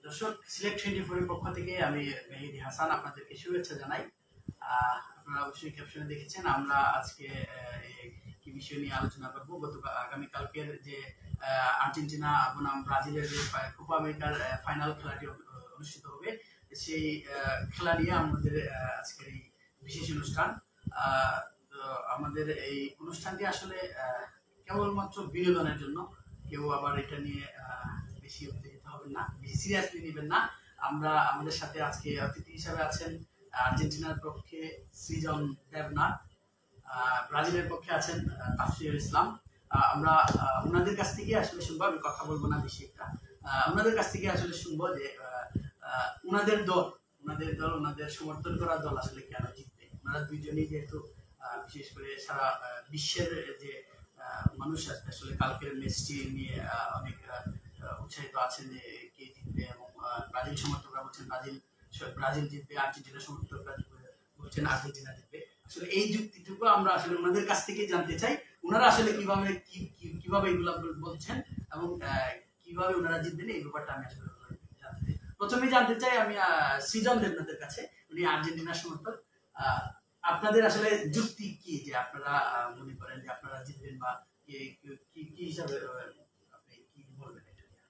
দর্শক, সিলেক্ট 24 এর পক্ষ থেকে আমি মেহেদী হাসান আপনাদেরকে শুভেচ্ছা জানাই। আপনারা অবশ্যই ক্যাপশনে দেখেছেন আমরা আজকে কি বিষয় নিয়ে আলোচনা করব। আগামীকালকের যে আর্জেন্টিনা বনাম ব্রাজিলের যে কোপা আমেরিকার ফাইনাল খেলাটি অনুষ্ঠিত হবে, সেই খেলা নিয়ে আমাদের আজকের এই বিশেষ অনুষ্ঠান। তো আমাদের এই অনুষ্ঠানটি আসলে কেবলমাত্র বিনোদনের জন্য। কেউ আবার এটা নিয়ে বেশি উত্তেজিত হবেন না, বেশি সিরিয়াসলি নেবেন না। আমাদের সাথে আজকে অতিথি হিসাবে আছেন আর্জেন্টিনার পক্ষে সৃজন দেবনাথ, ব্রাজিলের পক্ষে আছেন তাফসিরুল ইসলাম। আমরা ওনাদের কাছ থেকে আসলে শুনবো, আমি কথা বলবো না বেশি একটা। ওনাদের কাছ থেকে আসলে শুনবো যে ওনাদের দল ওনাদের সমর্থন করা দল আসলে কেন জিতবে। ওনারা দুইজনই যেহেতু বিশেষ করে সারা বিশ্বের যে মানুষ আসলে কালকের ম্যাচটি নিয়ে অনেক উৎসাহিত আছেন যে কে জিতবে, এবং ব্রাজিল সমর্থকরা বলছেন ব্রাজিল জিতবে, আর্জেন্টিনা সমর্থকরা বলছেন আর্জেন্টিনা জিতবে। আসলে এই যুক্তিটুকু আমরা আসলে ওনাদের কাছ থেকে জানতে চাই, ওনারা আসলে কিভাবে এগুলো বলছেন এবং কিভাবে ওনারা জিতবেন, এই ব্যাপারটা আমি আসলে জানতে চাই। প্রথমে জানতে চাই আমি সৃজন দেবনাথের কাছে, উনি আর্জেন্টিনা সমর্থক। আপনাদের আসলে যুক্তি কি যে আপনারা মনে করেন যে আপনারা জিতবেন, বা কি হিসাবে আপনি কি বলবেন এটা নিয়ে?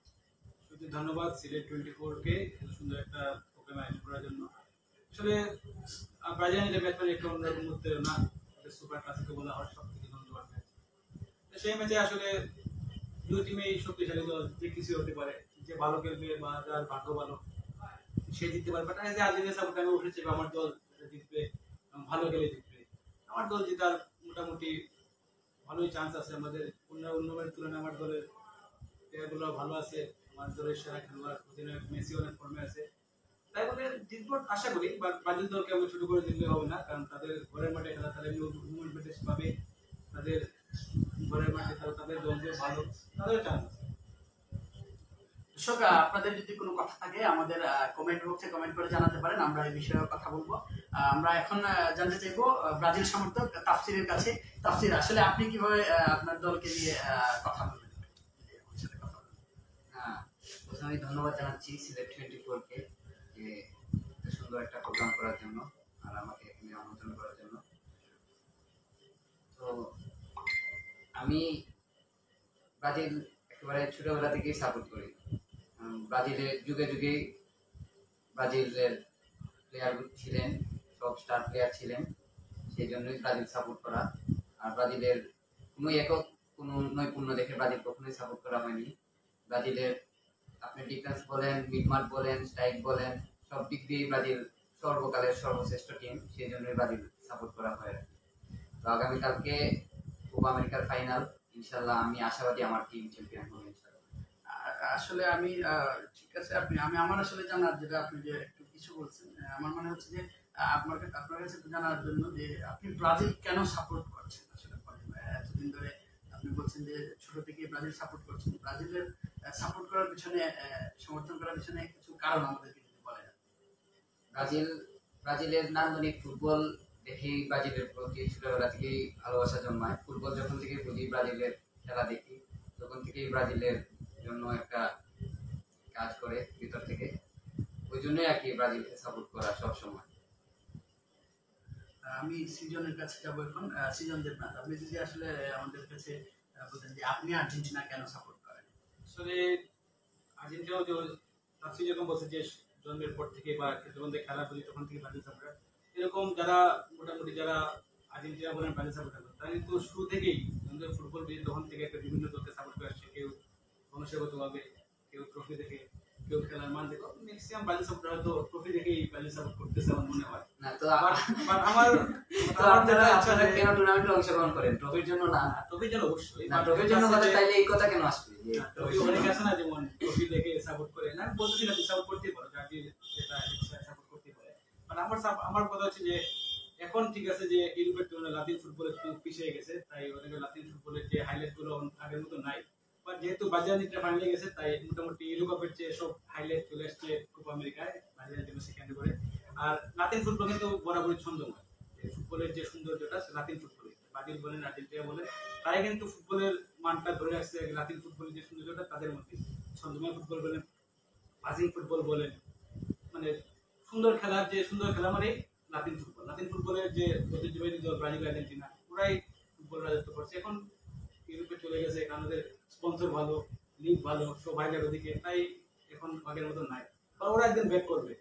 সত্যি ধন্যবাদ সিলেট 24 কে এত সুন্দর একটা প্রোগ্রাম আয়োজন করার জন্য। আসলে ব্রাজিলিয়ান ব্যাটসম্যান একটা অন্যরকম উত্তেজনা, সুপার ক্লাসিকো বলা হয়, সব থেকে ধন্যবাদ ম্যাচ। সেই ম্যাচে আসলে দুই টিমেই শক্তিশালী দল, যে কিছু হতে পারে, যে ভালো খেলবে বা যার ভাগ্য ভালো সে জিততে পারে। বাট যে আর্জেন্টিনা সাপোর্ট আমি উঠেছি আমার দল জিতবে, ভালো খেলে জিতবে, আমার দল জেতার মোটামুটি ভালোই চান্স আছে। আমাদের অন্য ম্যাচের তুলনায় আমার দলের প্লেয়ারগুলো ভালো আছে, আমার দলের সেরা খেলোয়াড় অধিনায়ক মেসি অনেক ফর্মে আছে, তাই বলে জিতবো আশা করি। বাট ব্রাজিল দলকে আমি ছোট করে দিলে হবে না, কারণ তাদের ঘরের মাঠে খেলা, তাদের হোম অ্যাডভান্টেজ পাবে, তাদের ঘরের মাঠে খেলা, তাদের দল যে ভালো, তাদের চান্স আছে। দর্শক, আপনাদের যদি কোনো কথা থাকে আমাদের কমেন্ট বক্সে কমেন্ট করে জানাতে পারেন, আমরা এই বিষয়ে কথা বলবো। আমরা এখন জানতে চাইবো ব্রাজিল সমর্থক তাফসিরের কাছে। তাফসির, আসলে আপনি কিভাবে আপনার দলকে নিয়ে কথা বলবেন? প্রথমে ধন্যবাদ জানাচ্ছি সিলেক্ট 24 কে যে এত সুন্দর একটা প্রোগ্রাম করার জন্য আর আমাকে এখানে আমন্ত্রণ করার জন্য। তো আমি ব্রাজিল একেবারে ছোটবেলা থেকেই সাপোর্ট করি। ব্রাজিলের যুগে যুগে ব্রাজিলের প্লেয়ার ছিলেন, সব স্টার প্লেয়ার ছিলেন, সেই জন্যই ব্রাজিল সাপোর্ট করা। আর ব্রাজিলের কোনো একক কোনো নৈপুণ্য দেখে ব্রাজিল কখনোই সাপোর্ট করা হয়নি। ব্রাজিলের আপনি ডিফেন্স বলেন, মিডমার্ক বলেন, স্ট্রাইক বলেন, সব দিক দিয়েই ব্রাজিল সর্বকালের সর্বশ্রেষ্ঠ টিম, সেই জন্যই ব্রাজিল সাপোর্ট করা হয়। তো আগামীকালকে কোপা আমেরিকার ফাইনাল, ইনশাল্লাহ আমি আশাবাদী আমার টিম চ্যাম্পিয়ন হবে। আসলে আমি ঠিক আছে, আমি আমার আসলে জানার, যেটা আপনি যে একটু কিছু বলছেন, আমার মনে হচ্ছে যে আপনার কাছে জানার জন্য যে আপনি ব্রাজিল কেন সাপোর্ট করছেন আসলে। এতদিন ধরে আপনি বলছেন যে ছোট থেকে ব্রাজিল সাপোর্ট করছেন, ব্রাজিলের সাপোর্ট করার পিছনে, সমর্থন করার পিছনে কিছু কারণ আমাদেরকে যদি বলেন। ব্রাজিলের নান্দনিক ফুটবল দেখেই ব্রাজিলের প্রতি ছোটবেলা থেকেই ভালোবাসা জন্মায়। ফুটবল যখন থেকে বুঝি, ব্রাজিলের খেলা দেখি, তখন থেকেই ব্রাজিলের জন্য একটা কাজ করে ভিতর থেকে। ওই জন্যই আর কি ব্রাজিলকে সাপোর্ট করা সবসময়। আমি সৃজনের কাছে যাবো এখন। সৃজন দেবনাথ, আপনি যদি আসলে আমাদের কাছে বলতেন যে আপনি আর্জেন্টিনা কেন সাপোর্ট করেন। আসলে আর্জেন্টিনাও তাফসির যেরকম বলছে যে জন্মের পর থেকে বা যখন থেকে খেলা করি তখন থেকে ব্রাজিল সাপোর্টার, এরকম যারা মোটামুটি যারা আর্জেন্টিনা বলেন ব্রাজিল সাপোর্টার করে, তারা কিন্তু শুরু থেকেই আমাদের ফুটবল বিয়ে তখন থেকে একটা বিভিন্ন দলকে সাপোর্ট করে আসছে। কেউ বংশগতভাবে, কেউ ট্রফি দেখে, কেউ খেলার মান দেখো, ম্যাক্সিমাম ব্রাজিল সাপোর্টার হয়তো ট্রফি দেখেই ব্রাজিল সাপোর্ট করতেছে আমার মনে হয়। না তো আমার আপনারা কেন টুর্নামেন্টে অংশগ্রহণ করেন? ট্রফির জন্য না? ট্রফির জন্য অবশ্যই না, ট্রফির জন্য কথা, তাইলে এই কথা কেন আসবে? ট্রফি অনেক আছে না, যেমন ট্রফি দেখে সাপোর্ট করে না, বলতেছি না সাপোর্ট করতেই পারো, যার যেটা ইচ্ছা সাপোর্ট করতেই পারে। মানে আমার কথা হচ্ছে যে এখন ঠিক আছে যে ইউরোপের তুলনায় লাতিন ফুটবল একটু পিছিয়ে গেছে, তাই ওদের লাতিন ফুটবলের যে হাইলাইট গুলো আগের মতো নাই। বাট যেহেতু ব্রাজিলিয়ানরা ফাইনালে গেছে, তাই মোটামুটি ইউরোপের যে সব হাইলাইট চলে আসছে কোপা আমেরিকায়, ব্রাজিলিয়ান টিম সেখানে করে। আর লাতিন ফুটবল কিন্তু বরাবরই ছন্দময়, ফুটবলের যে সৌন্দর্যটা লাতিন ফুটবলে, ব্রাজিল বলেন আর্জেন্টিনা বলেন, তাই কিন্তু ফুটবলের মানটা ধরে রাখছে। লাতিন ফুটবলের যে সৌন্দর্যটা তাদের মধ্যে, ছন্দময় ফুটবল বলেন পাসিং ফুটবল বলেন, মানে সুন্দর খেলা মানে লাতিন ফুটবলের যে ঐতিহ্যবাহী দল ব্রাজিল আর্জেন্টিনা ওরাই ফুটবল রাজত্ব করছে। এখন ইউরোপে চলে গেছে, কারণ ওদের স্পন্সর ভালো, লিগ ভালো, সবাইকার ওদিকে, তাই এখন আগের মতো নাই, বা ওরা একদিন ব্যাক করবে।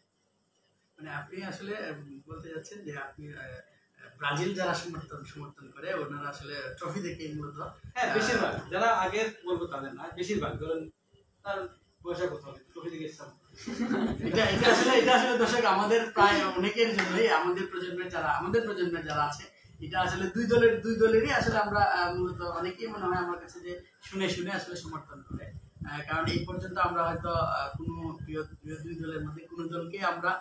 মানে আপনি আসলে বলতে যাচ্ছেন যে আপনি ব্রাজিল যারা সমর্থন করে ওনারা আসলে ট্রফি দেখে মূলত হ্যাঁ, বেশিরভাগ যারা আগের বলবো তাদের না, বেশিরভাগ ধরেন তার পয়সা কোথাও ট্রফি দিকে ইচ্ছা। এটা আসলে দর্শক আমাদের প্রায় অনেকের জন্যই আমাদের প্রজন্মের যারা আছে, এটা আসলে দুই দলেরই আসলে আমরা মূলত অনেকেই মনে হয় আমার কাছে যে শুনে আসলে সমর্থন করে। কারণ এই পর্যন্ত আমরা হয়তো কোনো প্রিয় দুই দলের মধ্যে কোনো দলকে আমরা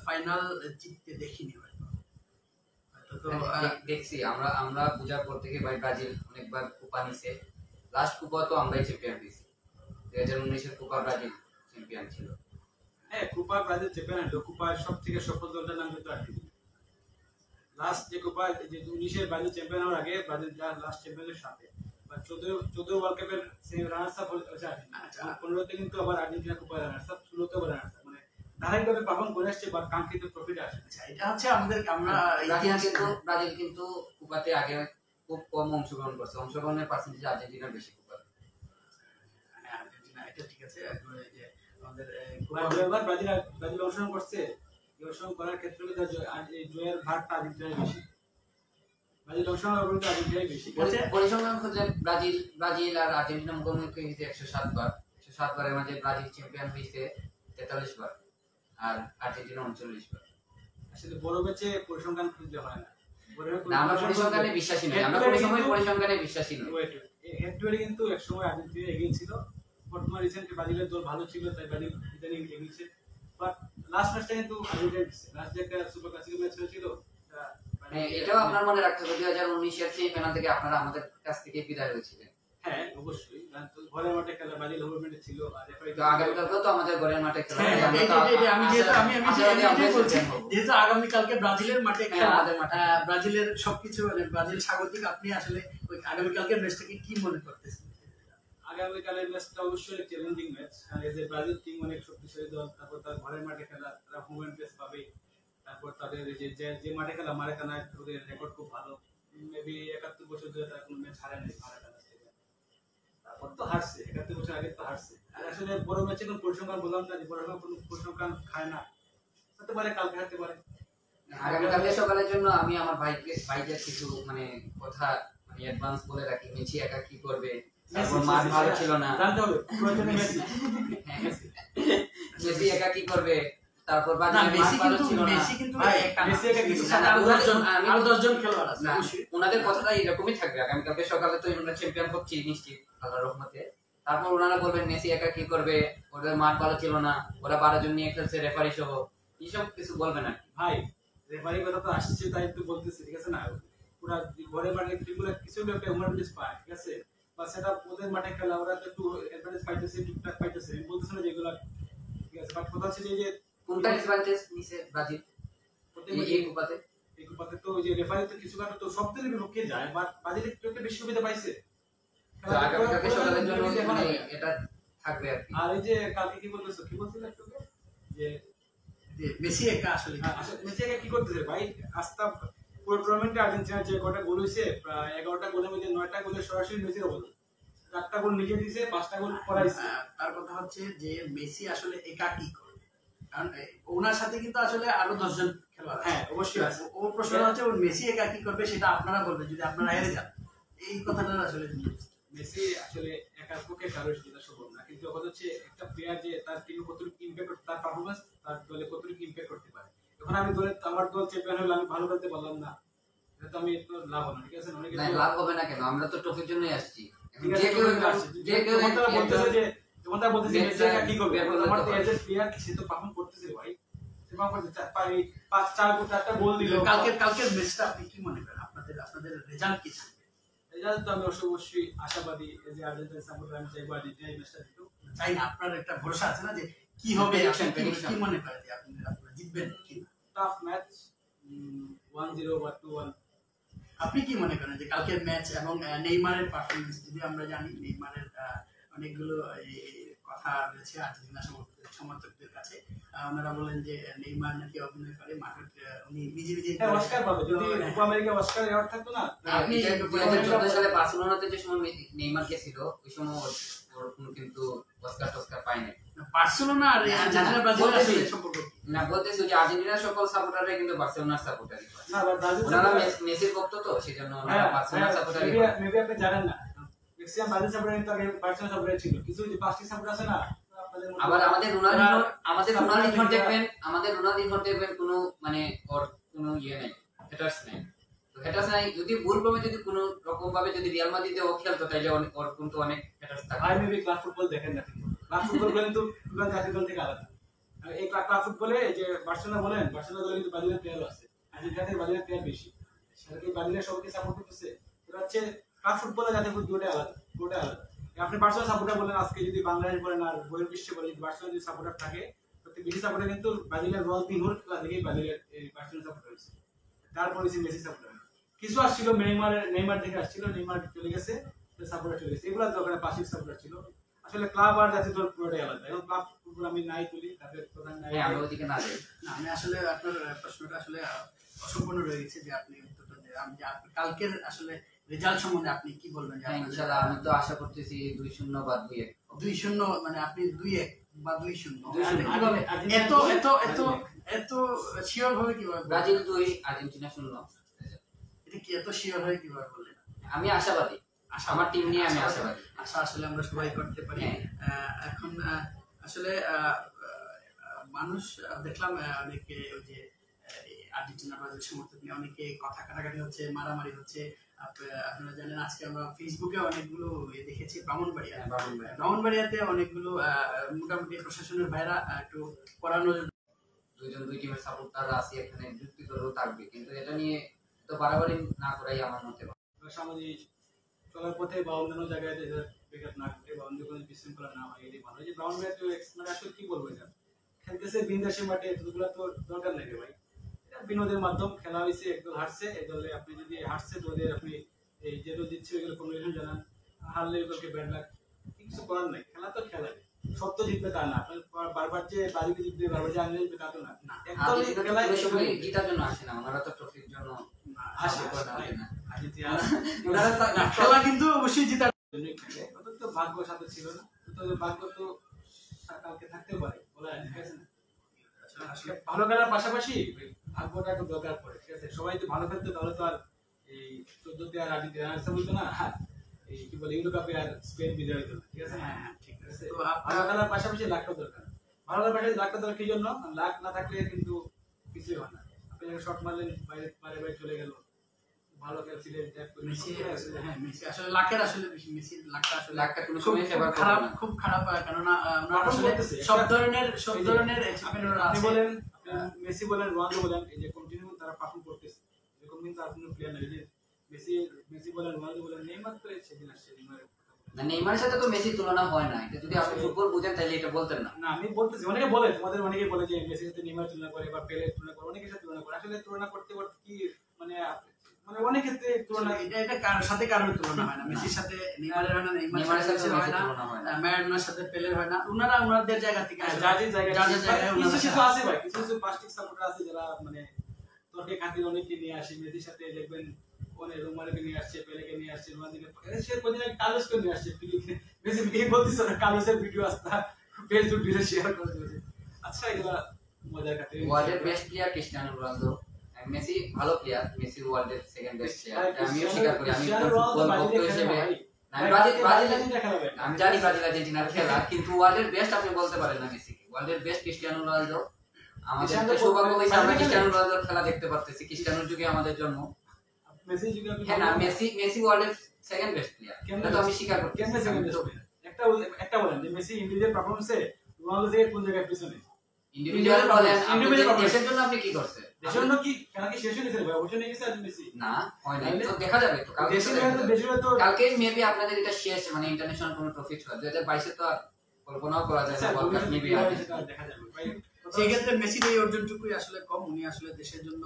ফাইনাল জিততে দেখিনি হয়তো। তো দেখছি আমরা আমরা পূজার পর থেকে ভাই ব্রাজিল অনেকবার কোপা নিছে। লাস্ট কোপা তো আমরাই চ্যাম্পিয়ন হয়েছি, 2019-এর কোপা ব্রাজিল চ্যাম্পিয়ন ছিল। হ্যাঁ, কোপা ব্রাজিল চ্যাম্পিয়ন হলো, কোপার সব থেকে সফল দলটার নাম কিন্তু আর্জেন্টিনা। লাস্ট যে কোপা, যে 19-এর ব্রাজিল চ্যাম্পিয়ন হওয়ার আগে ব্রাজিল যা লাস্ট চ্যাম্পিয়নের সাথে বা 14 ওয়ার্ল্ড কাপের রানার্স আপ হচ্ছে আর্জেন্টিনা। 15তে কিন্তু আবার আর্জেন্টিনা কোপা রানার্স আপ, 16তে আবার রানার্স আপ, মানে ধারাবাহিকভাবে পারফর্ম করে আসছে বা কাঙ্ক্ষিত প্রফিট আসে। এটা হচ্ছে আমরা ব্রাজিল কিন্তু কোপাতে আগে খুব কম অংশগ্রহণ করছে, অংশগ্রহণের পার্সেন্টেজ আর্জেন্টিনার বেশি কোপা। আর্জেন্টিনা, এটা ঠিক আছে। যে আমাদের এবার ব্রাজিল অংশগ্রহণ করছে, অংশগ্রহণ করার ক্ষেত্রে জয়ের ভারটা আর্জেন্টিনার বেশি। ব্রাজিল অংশগ্রহণ করতে আর্জেন্টিনার বেশি। পরিসংখ্যান ক্ষেত্রে ব্রাজিল আর আর্জেন্টিনা মুখোমুখি হয়েছে 107 বার। 107 বারের মাঝে ব্রাজিল চ্যাম্পিয়ন হয়েছে 43 বার আর আর্জেন্টিনা 39 বার। আসলে বড় ম্যাচে পরিসংখ্যান খুঁজতে হয় না। আমরা পরিসংখ্যানে বিশ্বাসী নই, আমরা কোনো সময় পরিসংখ্যানে বিশ্বাসী নই। হেড টু হেড কিন্তু একসময় আর্জেন্টিনা এগিয়ে ছিল, বর্তমানে রিসেন্টলি ব্রাজিলের দল ভালো ছিল তাই ব্রাজিল ইদানিং এগিয়েছে। বাট লাস্ট ম্যাচটা কিন্তু আর্জেন্টিনা জিতছে। লাস্ট যে একটা সুপার ক্লাসিকো ম্যাচ হয়েছিল, এটাও আপনার মনে রাখতে হবে 2019-এর সেমিফাইনাল থেকে আপনারা আমাদের কাছ থেকে বিদায় হয়েছিলেন। হ্যাঁ অবশ্যই, ঘরের মাঠে খেলা, ব্রাজিল হোম ম্যাচে ছিল, আর তো আগামীকালকেও তো আমাদের ঘরের মাঠে খেলা। যেহেতু আগামীকালকে ব্রাজিলের মাঠে খেলা, ব্রাজিলের সবকিছু মানে ব্রাজিল স্বাগতিক, আপনি আসলে ওই আগামীকালকের ম্যাচটাকে কি মনে করতেছেন? আগামীকালের ম্যাচটা অবশ্যই চ্যালেঞ্জিং ম্যাচ, কারণ এই যে ব্রাজিল টিম অনেক শক্তিশালী দল, তারপর তার ঘরের মাঠে খেলা, তারা হোম অ্যাডভান্টেজ পাবে। তারপর তাদের যে মাঠে খেলা মারাকানায় ওদের রেকর্ড খুব ভালো, মেবি 71 বছর ধরে তারা কোনো ম্যাচ হারে নাই মারাকানা স্টেডিয়ামে। তারপর তো হারছে, 71 বছর আগে তো হারছে। আর আসলে বড় ম্যাচে কোনো পরিসংখ্যান বললাম না, যে বড় কোনো পরিসংখ্যান খায় না, হতে পারে কালকে হারতে পারে। আগামীকালকে সকালের জন্য আমি আমার ভাইদের কিছু মানে কথা মানে অ্যাডভান্স বলে রাখি। মেসি একা কি করবে, তারপর মাঠ ভালো ছিল না, জানতে হবে প্রয়োজনে মেসি মেসি একা কি করবে, তারপর ওনাদের কথাটা এরকমই থাকবে। আগামীকালকে সকালে তো আমরা চ্যাম্পিয়ন হচ্ছি নিশ্চিত আল্লাহর রহমতে। তারপর ওনারা বলবেন মেসি একা কি করবে, ওদের মাঠ ভালো ছিল না, ওরা 12 জন নিয়ে খেলছে রেফারি সহ, এইসব কিছু বলবেন আর ভাই। রেফারির কথা তো আসছে তাই একটু বলতেছি, ঠিক আছে না? পুরা ঘরে মাঠে টিমগুলো কিছু একটা অ্যাডভান্টেজ পায়, ঠিক আছে, বা সেটা ওদের মাঠে খেলা, ওরা তো একটু অ্যাডভান্টেজ পাইতেছে, টুকটাক পাইতেছে, আমি বলতেছি না যেগুলো, ঠিক আছে। বাট কথা হচ্ছে যে কোনটা অ্যাডভান্টেজ নিছে ব্রাজিল এই কুপাতে তো ওই যে রেফারি তো কিছু কারণে তো সব দিনের বিপক্ষে যায়, বাট ব্রাজিল একটু বেশি সুবিধা পাইছে। আগামীকালকে সকালের জন্য মানে এটা থাকবে আর কি। আর এই যে কালকে কি বলতেছো, কি বলছিলে একটু, যে মেসি একা আসলে মেসি একা কি করতেছে ভাই? আস্তা পুরো টুর্নামেন্টে আর্জেন্টিনার যে কটা গোল হয়েছে, প্রায় 11টা গোলের মধ্যে 9টা গোলে সরাসরি মেসির অবদান। 4টা গোল নিজে দিয়েছে, 5টা গোল করাইছে। তার কথা হচ্ছে যে মেসি আসলে একা কি করবে, কারণ ওনার সাথে কিন্তু আসলে আরো 10 জন খেলোয়াড়। হ্যাঁ অবশ্যই আছে। ওর প্রশ্ন হচ্ছে ওর মেসি একা কি করবে সেটা আপনারা বলবেন যদি আপনারা হেরে যান। এই কথাটা আসলে মেসি আসলে একার পক্ষে কারো সেটা সম্ভব না, কিন্তু কথা হচ্ছে একটা প্লেয়ার যে তার টিমে কতটুকু ইমপ্যাক্ট, তার পারফরম্যান্স তার দলে কতটুকু ইমপ্যাক্ট করতে পারে। এখন আমি আমার দল চ্যাম্পিয়ন হলে আমি ভালো করতে পারলাম না, এটা তো আমি একটু লাভ হবে না, ঠিক আছে? না লাভ হবে না কেন, আমরা তো ট্রফির জন্যই আসছি। যে কেউ বলতেছে যে যখন তারা বলতেছে মেসি একা কি করবে, আমার তো এজ এ প্লেয়ার সে তো পারফর্ম করতেছে ভাই, সে পারফর্ম করতে 4টা গোল দিল। কালকের ম্যাচটা আপনি কি মনে করেন, আপনাদের রেজাল্ট কি থাকবে? রেজাল্ট তো আমি অবশ্যই আশাবাদী, যে আর্জেন্টিনা সাপোর্টার আমি চাইবো আর্জেন্টিনা এই ম্যাচটা জিতুক। তাই না, আপনার একটা ভরসা আছে না যে কি হবে, কি মনে করেন যে আপনারা জিতবেন কি? টাফ ম্যাচ, 1-0 বা 2-1। আপনি কি মনে করেন যে কালকের ম্যাচ এবং নেইমারের পারফরম্যান্স, যদি আমরা জানি নেইমারের অনেকগুলো কথা কথা রয়েছে আর্জেন্টিনা সমর্থকদের কাছে। ওনারা বলেন যে নেইমার নাকি অভিনয় করে মাঠে, উনি নিজে নিজে অস্কার পাবে যদি কোপা আমেরিকা অস্কার অ্যাওয়ার্ড থাকতো না। আপনি 2014 সালে বার্সেলোনাতে যে সময় নেইমার গেছিল ওই সময় ওর কোনো কিন্তু অস্কার পায়নি। বার্সেলোনা আর আর্জেন্টিনা ব্রাজিল আসলে সম্পর্ক না, বলতেছি যে আর্জেন্টিনার সকল সাপোর্টাররা কিন্তু বার্সেলোনার সাপোর্টারই হয়। না ব্রাজিল ওনারা মেসির ভক্ত তো সেজন্য ওনারা বার্সেলোনার সাপোর্টারই হয়। মেবি আপনি জানেন না, ম্যাক্সিমাম ব্রাজিল সাপোর্টার কিন্তু আগে বার্সেলোনা সাপোর্টার ছিল। কিছু যে পাঁচটি সাপোর্টার আছে না আবার আমাদের রোনালদিনহো দেখবেন কোনো মানে ওর কোনো ইয়ে নাই, হেটার্স নাই। যদি ভুলক্রমে যদি কোনো রকম ভাবে যদি রিয়াল মাদ্রিদে ও খেলতো তাইলে ওর কিন্তু অনেক হেটার্স থাকতো। ভাই মেবি ক্লাব ফুটবল দেখেন না, ক্লাব ফুটবল কিন্তু পুরো জাতীয় দল থেকে আলাদা। আর এই ক্লাব ফুটবলে যে বার্সেলোনা বলেন, বার্সেলোনা দলে কিন্তু ব্রাজিলের প্লেয়ারও আছে, আর্জেন্টিনা থেকে ব্রাজিলের প্লেয়ার বেশি। সেটা কি ব্রাজিলের সবাইকে সাপোর্ট করতেছে? এটা হচ্ছে ক্লাব ফুটবলে জাতীয় ফুটবল দুটোটাই আলাদা। আপনি বার্সেলোনা সাপোর্টার বলেন, আজকে যদি বাংলাদেশ বলেন আর বহির্বিশ্বে বলেন, যদি বার্সেলোনা যদি সাপোর্টার থাকে সবথেকে বেশি সাপোর্টার কিন্তু ব্রাজিলের রোনালদিনহোর খেলা থেকেই ব্রাজিলের এই বার্সেলোনা সাপোর্টার হয়েছে। তারপরে মেসি সাপোর্টার কিছু আসছিল, নেইমার থেকে আসছিল, নেইমার চলে গেছে, সাপোর্টার চলে গেছে, এগুলো দরকার পাশিক সাপোর্টার ছিল। আসলে ক্লাব আর জাতীয় দল পুরোটাই আলাদা। এখন ক্লাব ফুটবল আমি নাই তুলি, তাদের প্রধান নাই। আমি ওদিকে না যাই। আমি আসলে আপনার প্রশ্নটা আসলে অসম্পূর্ণ রয়ে গেছে যে আপনি উত্তরটা আমি কালকের আসলে রেজাল্ট সম্বন্ধে আপনি কি বলবেন? ইনশাআল্লাহ আমি তো আশা করতেছি 2-0 বা 2-1। 2-0 মানে আপনি 2-1 বা 2-0 কিভাবে এত শিওর ভাবে কিভাবে ব্রাজিল 2 আর্জেন্টিনা 0? এটা কি এত শিওর হয়ে কিভাবে বললেন? আমি আশাবাদী, আমার টিম নিয়ে আমি আশাবাদী। আশা আসলে আমরা সবাই করতে পারি। এখন আসলে মানুষ দেখলাম অনেকে ওই যে আর্জেন্টিনা ব্রাজিল সমর্থক নিয়ে অনেকে কথা কাটাকাটি হচ্ছে, মারামারি হচ্ছে। আপনারা জানেন আজকে আমরা ফেসবুকে অনেকগুলো দেখেছি ব্রাহ্মণবাড়িয়াতে অনেকগুলো মোটামুটি প্রশাসনের ভাইরা একটু পড়ানোর দুই টিমের সাপোর্টাররা আছে এখানে, যুক্তি করেও থাকবে, কিন্তু এটা নিয়ে তো বাড়াবাড়ি না করাই আমার মতে। সামাজিক চলার পথে বা অন্যান্য জায়গায় ব্রেকআপ না ঘটে বা অন্য কোনো বিশৃঙ্খলা না হয় এটাই ভালো। যে ব্রাহ্মণবাড়িয়া তো মানে আসলে কি বলবো, এটা খেলতেছে বিন্দাসের মাঠে, এতগুলো তো দরকার নেই ভাই। বিনোদের মাধ্যম খেলা হয়েছে, একদল হারছে, এই দলে আপনি যদি হারছে তো ওদের আপনি এই যে দল জিতছে ওইগুলো কংগ্রেচুলেশন জানান, হারলে ওদেরকে ব্যাড লাক, কিছু করার নাই। খেলা তো খেলা, সব তো জিতবে তা না, বারবার যে ব্রাজিল জিতবে, বারবার যে আর্জেন্টিনা জিতবে তা তো না। একদল খেলায় জিতার জন্য আসে না, ওনারা তো ট্রফির জন্য আসে। খেলা কিন্তু অবশ্যই জিতার জন্যই খেলে, ওদের তো ভাগ্য সাথে ছিল না, তো ভাগ্য তো কালকে থাকতেও পারে বলা যায়, ঠিক আছে না? আসলে ভালো খেলার পাশাপাশি ভাগ্যটা একটু দরকার পড়ে, ঠিক আছে? সবাই তো ভালো খেলতে তাহলে তো আর এই 14তে আর আর্জেন্টিনা আনসার বলতো না, এই কি বলে ইউরো কাপে আর স্পেন বিজয় হতো না, ঠিক আছে? হ্যাঁ ঠিক আছে। তো ভালো খেলার পাশাপাশি লাখটা দরকার। ভালো খেলার পাশাপাশি লাখটা দরকার কি জন্য? লাখ না থাকলে কিন্তু কিছুই হয় না। আপনি শট মারলেন, বাইরে চলে গেল, ভালো খেলছিলেন, মেসি আসলে লাখের আসলে মেসির লাখটা আসলে লাখটা কোনো সময় ফেভার করে না, খুব খারাপ কেননা আসলে সব ধরনের এক্সপেরিয়েন্স আপনি আছে। বলেন মেসি বলেন, রোনালদো বলেন, এই যে কন্টিনিউ তারা পারফর্ম করতেছে, এরকম কিন্তু আর কোনো প্লেয়ার নাই। যে মেসি বলেন, রোনালদো বলেন, নেইমার তো সেদিন আসছে, না নেইমারের সাথে তো মেসির তুলনা হয় না। এটা যদি আপনি ফুটবল বুঝেন তাহলে এটা বলতেন না। না আমি বলতেছি, অনেকে বলে, তোমাদের অনেকে বলে যে মেসির সাথে নেইমার তুলনা করে বা পেলের তুলনা করে, অনেকের সাথে তুলনা করে। আসলে তুলনা করতে কি মানে অনেক ক্ষেত্রে তুলনা, এটা কারোর সাথে কারোর তুলনা হয় না। মেসির সাথে নেইমারের হয় না, নেইমারের সাথে হয় না, ম্যারাডোনার সাথে পেলের হয় না। ওনারা ওনাদের জায়গা থেকে জাজের জায়গায় কিছু কিছু আছে ভাই, কিছু প্লাস্টিক সাপোর্টার আছে যারা মানে তর্কে খাতির অনেককে নিয়ে আসে। মেসির সাথে দেখবেন কোনে রোমারিওকে নিয়ে আসছে, পেলেকে নিয়ে আসছে, রোনালদোকে সে কদিন আগে কার্লোসকে নিয়ে আসছে। মেসি এই বলতেছে না, কার্লোসের ভিডিও আসতা ফেসবুক ভিডিও শেয়ার করে দিয়েছে। আচ্ছা এগুলা মজার খাতির। ওয়ার্ল্ডের best player Cristiano Ronaldo, Messi ভালো প্লেয়ার, মেসি ওয়ার্ল্ডের সেকেন্ড বেস্ট প্লেয়ার, আমিও স্বীকার করি। আমি ফুটবল ভক্ত হিসেবে আমি জানি ব্রাজিল আর্জেন্টিনার খেলা, কিন্তু ওয়ার্ল্ডের বেস্ট আপনি বলতে পারেন না মেসিকে। ওয়ার্ল্ডের বেস্ট ক্রিস্টিয়ানো রোনালদো। আমাদের তো সৌভাগ্য হয়েছে আমরা ক্রিস্টিয়ানো রোনালদোর খেলা দেখতে পারতেছি। ক্রিস্টিয়ানোর যুগে আমাদের জন্ম, মেসি যুগে হ্যাঁ না, মেসি ওয়ার্ল্ডের সেকেন্ড বেস্ট প্লেয়ার, এটা তো আমি স্বীকার করি। কেমনে সেকেন্ড বেস্ট প্লেয়ার? একটা বলেন যে মেসি ইন্ডিভিজুয়াল পারফরম্যান্সে রোনালদো থেকে কোন জায়গায় পিছনে? ইন্ডিভিজুয়াল বলেন, দেশের জন্য আপনি কি করছেন? দেশের জন্য কি খেলা কি শেষ হয়ে গেছে ভাই? ওটা নিয়ে গেছে আজ মেসি না হয় না, তো দেখা যাবে তো কালকে মেবি আপনাদের এটা শেষ, মানে ইন্টারন্যাশনাল কোনো ট্রফি ছিল 2022 তো আর কল্পনাও করা যায় না ওয়ার্ল্ড কাপ মেবি দেখা যাবে ভাই। সেই ক্ষেত্রে মেসির এই অর্জনটুকুই আসলে কম। উনি আসলে দেশের জন্য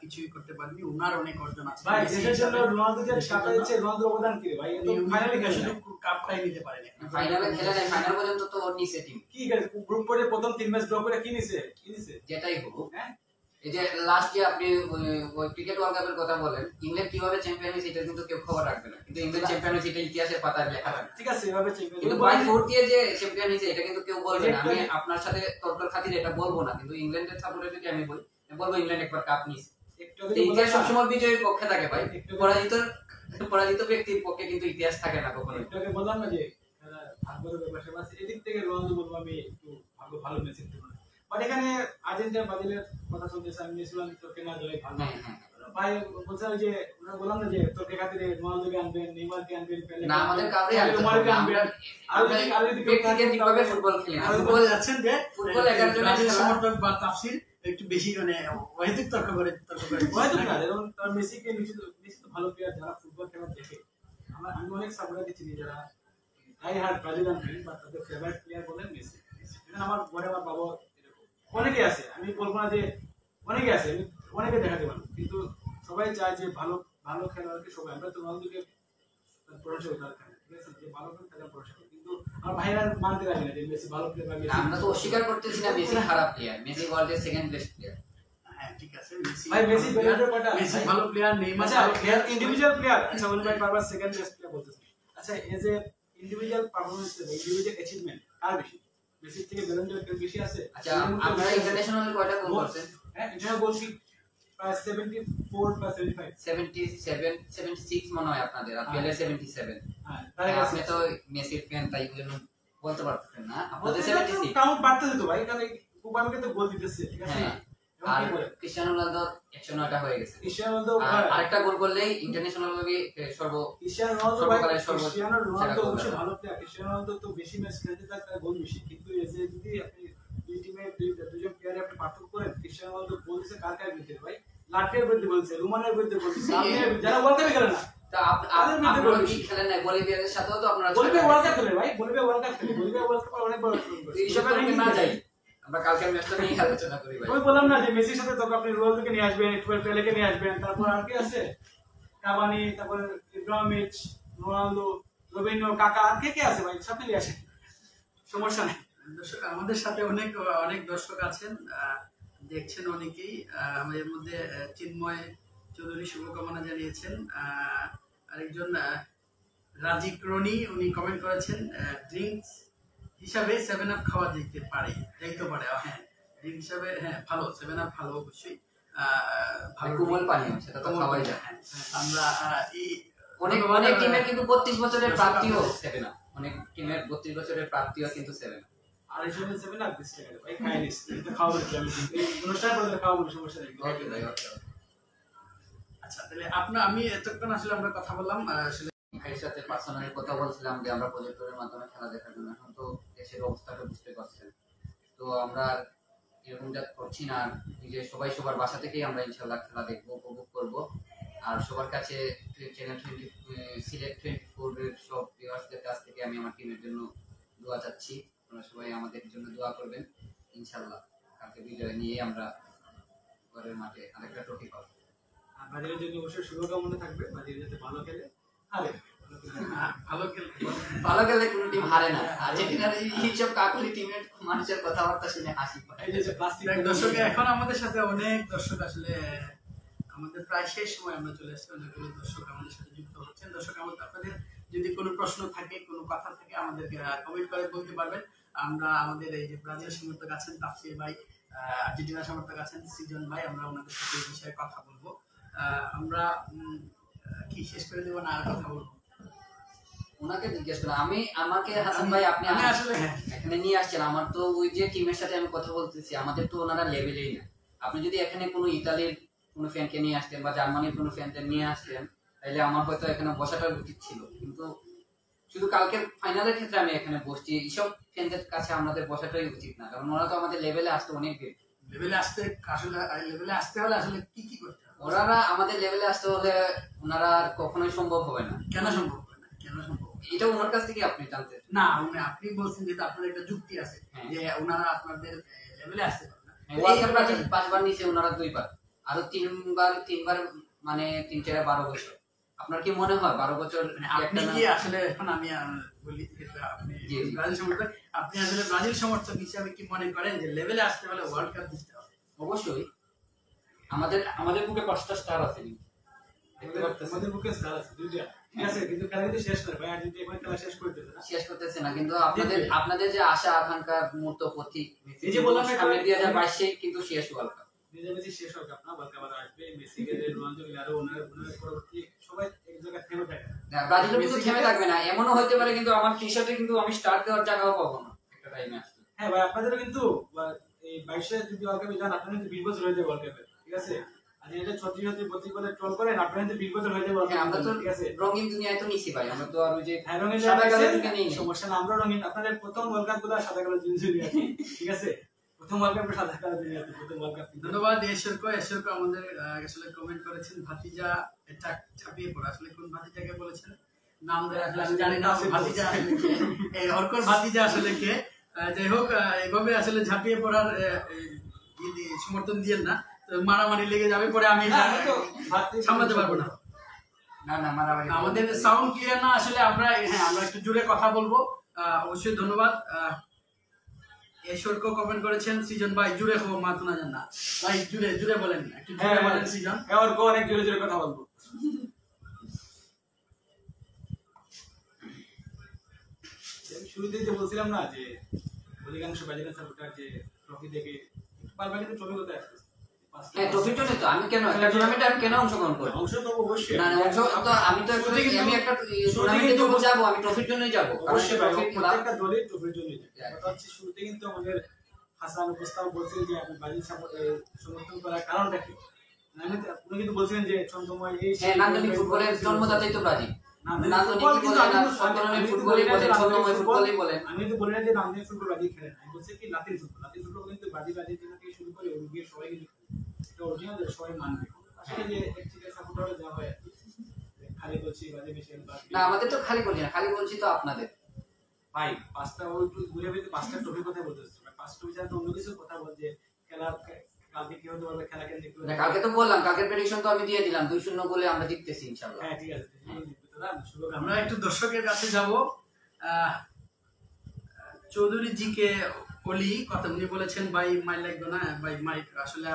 কিছুই করতে পারেনি। উনার অনেক অর্জন আছে ভাই মেসি দেশের জন্য হিসাবে। রোনালদো যে দেশের কাপটা জন্য দিচ্ছে রোনালদোর অবদান কি রে ভাই? এত উনি ফাইনালে খেলে শুধু না। কাপটাই নিতে পারেনি। ফাইনালে খেলে নাই, ফাইনাল পর্যন্ত তো ওর নিচে টিম। কি করে গ্রুপ পর্বে প্রথম 3 ম্যাচ ড্র করে কি নিছে? যেটাই হোক, হ্যাঁ এই যে লাস্ট যে আপনি ওই ক্রিকেট ওয়ার্ল্ড কাপের কথা বলেন, ইংল্যান্ড কিভাবে চ্যাম্পিয়ন হয়েছে এটা কিন্তু কেউ খবর রাখবে না, কিন্তু ইংল্যান্ড চ্যাম্পিয়ন হয়েছে এটা ইতিহাসের পাতায় লেখা থাকবে। ঠিক আছে, এভাবে চ্যাম্পিয়ন কিন্তু বাই ফোর দিয়ে যে চ্যাম্পিয়ন হয়েছে এটা কিন্তু কেউ বলবে না। আমি আপনার সাথে তর্কের খাতিরে এটা বলবো না, কিন্তু ইংল্যান্ডের সাপোর্টার যদি আমি বলি, আমি বলবো ইংল্যান্ড একবার কাপ নিয়েছে। একটু ইতিহাস সবসময় বিজয়ের পক্ষে থাকে ভাই, পরাজিত ব্যক্তির পক্ষে কিন্তু ইতিহাস থাকে না কখনো। একটু আগে বললাম না যে ভাগ্যের ব্যাপার স্যাপার আছে, এদিক থেকে রোনালদো বলবো আমি একটু ভাগ্য ভালো মেসির তুলনায়। বাট এখানে আর্জেন্টিনা ব্রাজিলের কথা চলতেছে, আমি মেসি তোকে না জয় ভালো ভাই বলছে যে ওরা বললাম না যে তোকে খাতিরে রোনালদোকে আনবেন, নেইমারকে আনবেন, পেলে না আমাদের কাউরে নেইমারকে আনবেন। আর ব্যক্তিগতভাবে ফুটবল খেলি না, ফুটবল যাচ্ছেন যে ফুটবল 11 জনের ব্রাজিল খেলা। সমর্থক বা তাফসীর একটু বেশি মানে অহেতুক তর্ক করে হয়তো না, এবং তার মেসিকে মেসি তো ভালো প্লেয়ার, যারা ফুটবল খেলা দেখে। আমি অনেক সাপোর্টার চিনি যারা আই হার্ট ব্রাজিলিয়ান ফ্যান, বা তাদের ফেভারিট প্লেয়ার বলেন মেসি। এখানে আমার ঘরে আমার বাবা এরকম অনেকে আছে, আমি বলবো না যে অনেকে আছে, আমি অনেকে দেখাতে পারবো, কিন্তু সবাই চায় যে ভালো ভালো খেলোয়াড়কে সবাই। আমরা তো রোনালদোকে প্রশংসা করি তার খেলা, ঠিক আছে, যে ভালো খেলে তাকে প্রশংসা করি, কিন্তু আমার ভাইরা মানতে রাজি না যে মেসি ভালো প্লেয়ার। আমরা তো অস্বীকার করতেছি না মেসি খারাপ প্লেয়ার, মেসি ওয়ার্ল্ডের সেকেন্ড বেস্ট প্লেয়ার। হ্যাঁ ঠিক আছে, মেসি ভাই মেসি বেটার কয়টা? মেসি ভালো প্লেয়ার, নেইমার আচ্ছা ভালো প্লেয়ার, ইন্ডিভিজুয়াল প্লেয়ার, আচ্ছা বলুন ভাই বারবার সেকেন্ড বেস্ট প্লেয়ার বলতেছেন। আচ্ছা as a individual performance, individual achievement কার বেশি? মেসি থেকে ব্যালন ড'র কেউ বেশি আছে? আচ্ছা আপনারা ইন্টারন্যাশনাল কয়টা গোল করছেন? হ্যাঁ ইন্টারন্যাশনাল গোল কি প্রায় 74 বা 75? 77 76 মনে হয় আপনাদের, আর পেলে 77। হ্যাঁ আপনি তো মেসির ফ্যান, তাই জন্য বলতে পারতেছেন না আপনাদের 76। কাউন্ট বাড়তেছে তো ভাই, কারণ কুবানোকে তো গোল দিতেছে, ঠিক আছে। হ্যাঁ, আর ক্রিস্টিয়ানো রোনালদো 109টা হয়ে গেছে। ক্রিস্টিয়ানো রোনালদো আর আরেকটা গোল করলেই ইন্টারন্যাশনাল ভাবে ক্রিস্টিয়ানো রোনালদো ভাই, সর্বকালের ক্রিস্টিয়ানো রোনালদো সেরা অবশ্যই গোলদাতা। ভালো প্লেয়ার। ক্রিস্টিয়ানো রোনালদো তো বেশি ম্যাচ খেলতে তার গোল বেশি, কিন্তু এসে যদি আপনি দুই টিমে দুজন প্লেয়ারে আপনি পার্থক্য করেন, ক্রিস্টিয়ানো রোনালদো বলছে কার কার বিরুদ্ধে ভাই? লাটভিয়ার বিরুদ্ধে বলছে, রোমানের বিরুদ্ধে বলছে, যারা ওয়ার্ল্ড কাপে খেলে না। তা আপনারা কি খেলেন না বলিভিয়ার সাথেও তো আপনারা বলিভিয়া ওয়ার্ল্ড কাপ খেলে ভাই, বলিভিয়া ওয়ার্ল্ড কাপ খেলে, বলিভিয়া ওয়ার্ল্ড কাপে অনেক বড় টুর্নামেন্ট করে। এইসব করতে না যাই, আমরা কালকের ম্যাচটা নিয়ে আলোচনা করি ভাই। আমি বললাম না যে মেসির সাথে তো আপনি রোনালদোকে নিয়ে আসবেন, একটু পেলেকে নিয়ে আসবেন, তারপর আর কি আছে কাভানি, তারপর ইব্রাহিমোভিচ, রোনালদো, রবিনো, কাকা, আর কে কে আছে ভাই? সব নিয়ে আসেন, সমস্যা নেই। দর্শক আমাদের সাথে অনেক অনেক দর্শক আছেন, দেখছেন অনেকেই। আমাদের মধ্যে চিন্ময় চৌধুরী শুভকামনা জানিয়েছেন। আরেকজন রাজিক রনি, উনি কমেন্ট করেছেন ড্রিঙ্কস হিসাবে 7 আপ খাওয়া যাইতে পারে, হ্যাঁ ড্রিঙ্ক হিসাবে হ্যাঁ ভালো, 7 আপ ভালো অবশ্যই ভালো কোমল পানীয়, সেটা তো খাওয়াই যায়। হ্যাঁ, আমরা এই অনেক অনেক টিমের কিন্তু 32 বছরের প্রাপ্তিও 7 আপ, অনেক টিমের 32 বছরের প্রাপ্তিও কিন্তু 7 আপ। আর এই সময় 7 আপ দিচ্ছে ভাই, খাই নিস, এটা খাওয়া বলছি আমি, এই অনুষ্ঠান পরে খাওয়া বলছি, সমস্যা নেই। ওকে ভাই, ওকে। আচ্ছা তাহলে আমি এতক্ষণ আসলে আমরা কথা বললাম আসলে ভাইয়ের সাথে পার্সোনালি কথা বলছিলাম যে আমরা প্রজেক্টরের মাধ্যমে খেলা দেখার জন্য, এখন তো দেশের অবস্থাটা বুঝতে পারছেন, তো আমরা আর এরকমটা করছি না। নিজে সবাই সবার বাসা থেকেই আমরা ইনশাল্লাহ খেলা দেখবো, উপভোগ করব। আর সবার কাছে চ্যানেল সিলেট 24 এর সব ভিউয়ার্সদের কাছ থেকে আমি আমার টিমের জন্য দোয়া চাচ্ছি, আপনারা সবাই আমাদের জন্য দোয়া করবেন। ইনশাল্লাহ কালকে বিজয় নিয়ে আমরা ঘরের মাঠে আরেকটা ট্রফি পাবো। আর ব্রাজিলের জন্য অবশ্যই শুভকামনা থাকবে, ব্রাজিল যাতে ভালো খেলে, হারে ভালো খেলে ভালো খেলে কোনো টিম হারে না। আর্জেন্টিনার এইসব কাকুলি টিমের মানুষের কথাবার্তা শুনে হাসি পায়। এই যে প্লাস্টিক দর্শক এখন আমাদের সাথে অনেক দর্শক আসলে আমাদের প্রায় শেষ সময় আমরা চলে আসছি, অনেকগুলো দর্শক আমাদের সাথে যুক্ত হচ্ছেন। দর্শক আপনাদের যদি কোনো প্রশ্ন থাকে, কোনো কথা থাকে, আমাদেরকে কমেন্ট করে বলতে পারবেন। আমরা আমাদের এই যে ব্রাজিল সমর্থক আছেন তাফসীর ভাই, আর্জেন্টিনা সমর্থক আছেন সৃজন ভাই, আমরা ওনাদের সাথে এই বিষয়ে কথা বলবো। আমরা কি শেষ করে দেবো না আর কথা বলবো? ওনাকে জিজ্ঞেস করলাম আমাকে হাসান ভাই আপনি আমি আসলে এখানে নিয়ে আসছেন, আমার তো ওই যে টিমের সাথে আমি কথা বলতেছি, আমাদের তো ওনারা লেভেলেই না। আপনি যদি এখানে কোনো ইতালির কোনো ফ্যানকে নিয়ে আসতেন বা জার্মানির কোনো ফ্যানকে নিয়ে আসতেন, তাহলে আমার হয়তো এখানে বসাটা উচিত ছিল, কিন্তু শুধু কালকে ফাইনালের ক্ষেত্রে আমি এখানে বসছি। এইসব ফ্যানদের কাছে আমাদের বসাটাই উচিত না, কারণ ওরা তো আমাদের লেভেলে আসতে অনেক বেশি। লেভেলে আসতে হলে আসলে কি করতে হবে? ওনারা আমাদের লেভেলে আসতে হলে ওনারা আর কখনোই সম্ভব হবে না। কেন সম্ভব হবে না? কেন সম্ভব? এটা ওনার কাছ থেকে আপনি জানতে না, আপনি বলছেন যে আপনার একটা যুক্তি আছে যে ওনারা আপনাদের লেভেলে আসতে পারে না। ওয়ার্ল্ড কাপ 5 বার নিচে ওনারা 2 বার, আরো তিনবার মানে 3-4-12 বছর। আপনার কি মনে হয় 12 বছর মানে আপনি কি আসলে এখন আমি বলি যেটা আপনি জি, জি। ব্রাজিল সমর্থক, আপনি আসলে ব্রাজিল সমর্থক হিসেবে কি মনে করেন যে লেভেলে আসতে হলে ওয়ার্ল্ড কাপ জিততে হবে? অবশ্যই আমাদের বুকে 5টা স্টার আছে কিন্তু। দেখতে পারতেছেন আমাদের বুকে স্টার আছে দুইটা, ঠিক আছে, কিন্তু খেলা কিন্তু শেষ করে ভাই, আর্জেন্টিনা এখন খেলা শেষ করে দিতে না। শেষ করতেছে না, কিন্তু আপনাদের যে আশা আকাঙ্ক্ষা মুহূর্ত প্রতীক এই যে বললাম না, সামনে 2022 কিন্তু শেষ ওয়ার্ল্ড কাপ। মেসি শেষ হোক আপনার ওয়ার্ল্ড কাপ আসবে, মেসি কে রোনালদো কে আরো ওনার পরবর্তী সবাই এক জায়গায় থেমে থাকে। ব্রাজিল কিন্তু থেমে থাকবে না, এমনও হতে পারে কিন্তু আমার টি-শার্টে কিন্তু আমি স্টার দেওয়ার জায়গাও পাবো না একটা টাইমে আসলে। হ্যাঁ ভাই, আপনাদেরও কিন্তু এই 22 যদি ওয়ার্ল্ড কাপে যান, আপনাদের কিন্তু 20 বছর হয়ে যাবে ওয়ার্ল্ড কাপে, ঠিক আছে। আর এটা 36 বলে ট্রল করেন, আপনাদের কিন্তু 20 বছর হয়ে যাবে ওয়ার্ল্ড হ্যাঁ, আমরা কাপে, তো ঠিক আছে। রঙিন দুনিয়ায় তো নিছি ভাই, আমরা তো আর ওই যে হ্যাঁ, রঙিন সাদা জায়গায় কালো আছে, দিকে নেই। সমস্যা না, আমরা রঙিন। আপনাদের প্রথম ওয়ার্ল্ড কাপ গুলো সাদা কালো জিনিস আছে, ঠিক আছে। প্রথম ওয়ার্ল্ড কাপে সাদা কালো জিনিস আছে, প্রথম ওয়ার্ল্ড কাপ। ধন্যবাদ এশরকো আমাদের আসলে কমেন্ট করেছেন ভাতিজা এটা ছাপিয়ে পড়া, আসলে কোন ভাতিজাকে বলেছেন নাম ধরে আসলে আমি জানি না ভাতিজা আসলে কে, এই অর্কর ভাতিজা আসলে কে। যাই হোক, এইভাবে আসলে ঝাঁপিয়ে পড়ার সমর্থন দিয়েন না, তো মারামারি লেগে যাবে, পরে আমি সামলাতে পারবো না। না মারামারি আমাদের সাউন্ড ক্লিয়ার না, আসলে আমরা আমরা একটু জুড়ে কথা বলবো। অবশ্যই ধন্যবাদ। এশরকো কমেন্ট করেছেন সৃজন ভাই জুড়ে হো মাথা না জান না ভাই, জুড়ে বলেন, একটু জুড়ে বলেন সৃজন। হ্যাঁ, ওর অনেক জোরে জোরে কথা বলবো। শুরুতেই যে বলছিলাম না যে অধিকাংশ ব্রাজিলের সাপোর্টার যে ট্রফি দেখে পারবে, কিন্তু ট্রফি কোথায় আসছে? হ্যাঁ, ট্রফির জন্য তো আমি কেন একটা টুর্নামেন্টে আমি কেন অংশগ্রহণ করব? অংশ তো অবশ্যই না অংশ তো আমি তো আমি একটা টুর্নামেন্টে যখন যাব আমি ট্রফির জন্যই যাব, কারণ অবশ্যই ট্রফির খেলা। প্রত্যেকটা দলের ট্রফির জন্যই যায়। কথা হচ্ছে শুরুতে কিন্তু আমাদের হাসান উপস্থাপক বলছিলেন যে আপনি ব্রাজিল সমর্থন করার কারণটা কি। আপনি কিন্তু বলছিলেন যে ছন্দময় এই হ্যাঁ, নান্দনিক ফুটবলের জন্মদাতাই তো ব্রাজিল। নান্দনিক ফুটবল কি কিন্তু বলেন, সন্তরণের ফুটবলই বলেন, ছন্দময় ফুটবলই বলেন। আমি তো বলি না যে নান্দনিক ফুটবল ব্রাজিল খেলে না, আমি বলছি কি লাতিন ফুটবল কিন্তু ব্রাজিল আর্জেন্টিনা থেকে শুরু করে উরুগুয়ে সবাই কিন্তু এটা অরিজিনাল, সবাই মানবে। আসলে যে একচেটিয়া সাপোর্টার দেওয়া হয় খালি বলছি ব্রাজিল বেশি না, আমাদের তো খালি বলছি না, খালি বলছি তো আপনাদের। ভাই, পাঁচটা ওই ঘুরে ফিরে পাঁচটা ট্রফির কথা বলতে হচ্ছে, পাঁচটা ট্রফি ছাড়া তো অন্য কিছু কথা বল যে খেলা কালকে কি হতে পারবে, খেলা কেন দেখতে না, কালকে তো বললাম, কালকের প্রেডিকশন তো আমি দিয়ে দিলাম 2-0 গোলে আমরা জিততেছি ইনশাআল্লাহ। হ্যাঁ, ঠিক আছে, আমরা একটু দর্শকের কাছে যাব। চৌধুরী জি কে অলি কথা উনি বলেছেন ভাই মাইর লাগবে না, ভাই মাইক আসলে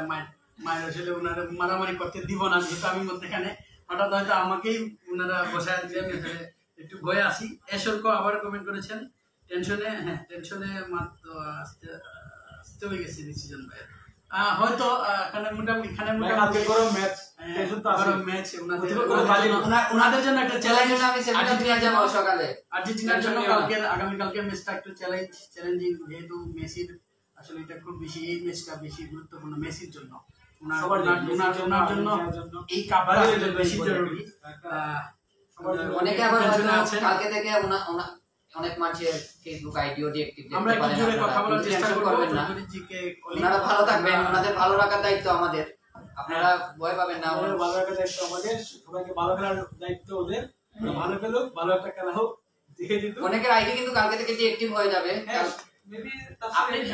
মায়ের আসলে ওনারা মারামারি করতে দিব না, যেহেতু আমি মধ্যখানে হঠাৎ হয়তো আমাকেই ওনারা বসায় দিলে আমি আসলে একটু ভয়ে আসি। এশরকো আবার কমেন্ট করেছেন টেনশনে মাত্র আসতে হয়ে গেছে ডিসিশন ভাই, হয়তো এখানে মোটামুটি গরম ম্যাচ, ম্যাচ ওনাদের জন্য একটা চ্যালেঞ্জ। আমি সেমিফাইনালে যাব সকালে আর্জেন্টিনার জন্য আগামীকালকের ম্যাচটা একটু চ্যালেঞ্জিং, যেহেতু মেসির আসলে এটা খুব বেশি, এই ম্যাচটা বেশি গুরুত্বপূর্ণ মেসির জন্য, ওনার জন্য এই কাপটা বেশি জরুরি। অনেকে আবার কালকে থেকে অনেক মানুষের ফেসবুক আইডিও ডিএক্টিভ আমরা একটু জোরে কথা বলার চেষ্টা করবেন না। ওনারা ভালো থাকবেন, ওনাদের ভালো রাখার দায়িত্ব আমাদের, আপনারা ভয় পাবেন না। আমাদের ভালো রাখার দায়িত্ব আমাদের, সবাইকে ভালো খেলার দায়িত্ব ওদের। ভালো খেলুক, ভালো একটা খেলা হোক, দেখে দিত। অনেকের আইডি কিন্তু কালকে থেকে ডিএক্টিভ হয়ে যাবে।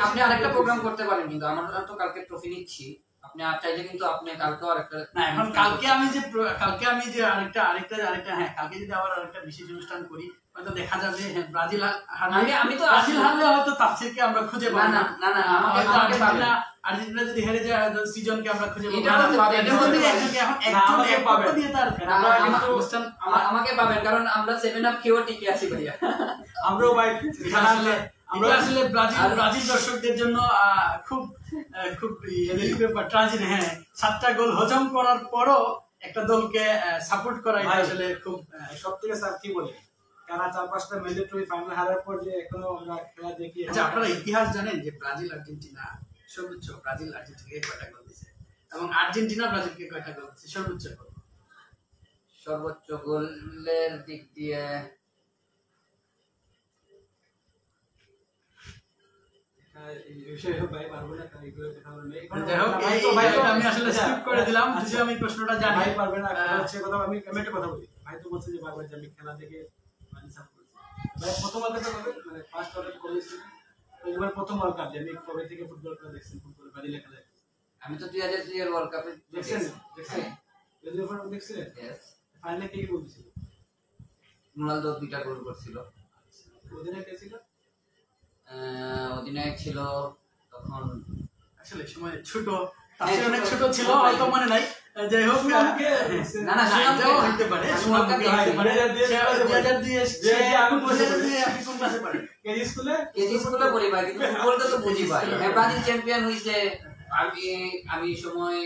আপনি আরেকটা প্রোগ্রাম করতে পারেন, কিন্তু আমরা তো কালকে ট্রফি নিচ্ছি, আপনি চাইলে কিন্তু আপনি কালকেও আরেকটা না, এখন কালকে আমি যে আরেকটা কালকে যদি আবার আরেকটা বিশেষ অনুষ্ঠান করি, হয়তো দেখা যাবে ব্রাজিল হারলে হয়তো তাফসীরকে আমরা খুঁজে পাবো না। আর্জেন্টিনা যদি হেরে যায় সৃজনকে আমরা খুঁজে আমাকে পাবেন, কারণ আমরা 7 আপ খেয়েও টিকে আছি ভাইয়া। আমরাও ভাই আমরা আসলে ব্রাজিল দর্শকদের জন্য খুব খুব ট্রাজিক। 7টা গোল হজম করার পরও একটা দলকে সাপোর্ট করা আসলে খুব সবথেকে স্যার কি বলে, কারা 4-5টা মেজর ট্রফি ফাইনাল হারার পর যে এখনো আমরা খেলা দেখি। আচ্ছা, আপনারা ইতিহাস জানেন যে ব্রাজিল আর্জেন্টিনা সর্বোচ্চ ব্রাজিল আর্জেন্টিনাকে কয়টা গোল দিয়েছে এবং আর্জেন্টিনা ব্রাজিলকে কয়টা গোল দিয়েছে সর্বোচ্চ গোলের দিক দিয়ে? আমি আসলে স্কিপ করে দিলাম, যদি আমি প্রশ্নটা জানি। ভাই পারবে না, হচ্ছে কথা আমি একটা কথা বলি। ভাই তো বলছে যে বারবার যে আমি খেলা থেকে মানে সাপোর্ট করছি। ভাই প্রথম ওয়ার্ল্ড কাপ মানে ফার্স্ট ওয়ার্ল্ড কাপ করেছি, ওইবার প্রথম ওয়ার্ল্ড কাপ যে আমি কবে থেকে ফুটবল খেলা দেখছি, ফুটবল ব্রাজিলে খেলা দেখছি। আমি তো 2002 এর ওয়ার্ল্ড কাপে দেখছেন দেখছেন হ্যাঁ, 2004 দেখছিলেন yes, ফাইনালে কে গোল দিছিল রোনালদো 2টা গোল করছিল। অধিনায়ক কে ছিল অধিনায়ক ছিল তখন আসলে সময় ছোট, হ্যাঁ, তাসির অনেক ছোট ছিল, ছোট ভাই। হয়তো মনে নাই। যাই হোক, সুনামকে না না এটাও হইতে পারে, সুনামকে হইতে পারে। 2002 আপনি কোন ক্লাসে পড়েন? কেজি স্কুলে কেজি স্কুলে পড়ি ভাই, কিন্তু ফুটবলটা তো বুঝি ভাই। হ্যাঁ, ব্রাজিল চ্যাম্পিয়ন হইছে। আমি সময়